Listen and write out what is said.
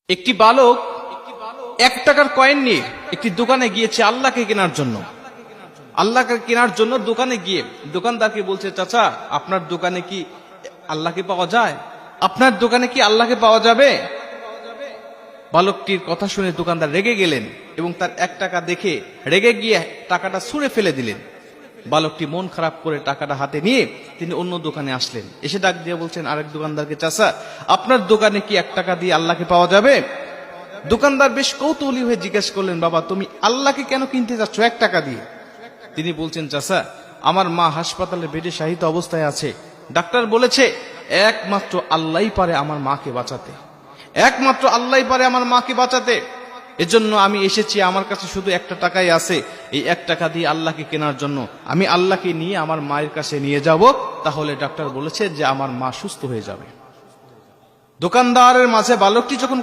একটি বালক 1 টাকার কয়েন নিয়ে একটি দোকানে গিয়েছে আল্লাহকে কেনার জন্য। আল্লাহকে কেনার জন্য দোকানে গিয়ে দোকানদারকে বলছে, চাচা আপনার দোকানে কি আল্লাহকে পাওয়া যায়? আপনার দোকানে কি আল্লাহকে পাওয়া যাবে? বালকটির কথা শুনে দোকানদার রেগে গেলেন এবং তার 1 টাকা দেখে রেগে গিয়ে টাকাটা ছুঁড়ে ফেলে দিলেন। বালকটি মন খারাপ করে টাকাটা হাতে নিয়ে তিনি অন্য দোকানে আসলেন। এসে ডাক দিয়ে বলছেন আরেক দোকানদারকে, চাচা আপনার দোকানে কি 1 টাকা দিয়ে আল্লাহকে পাওয়া যাবে? দোকানদার বেশ কৌতূহলী হয়ে জিজ্ঞেস করলেন, বাবা তুমি আল্লাহকে কেন কিনতে যাচ্ছ 1 টাকা দিয়ে? তিনি বলছেন, চাচা আমার মা হাসপাতালে বেডে শায়িত অবস্থায় আছে। ডাক্তার বলেছে একমাত্র আল্লাহই পারে আমার মাকে বাঁচাতে, একমাত্র আল্লাহই পারে আমার মাকে বাঁচাতে। এজন্য আমি এসেছি, আমার কাছে শুধু 1 টাকাই আছে। এই 1 টাকা দিয়ে আল্লাহকে কেনার জন্য আমি আল্লাহকে নিয়ে আমার মায়ের কাছে নিয়ে যাব, তাহলে ডাক্তার বলেছে যে আমার মা সুস্থ হয়ে যাবে। দোকানদারের মাঝে বালকটি যখন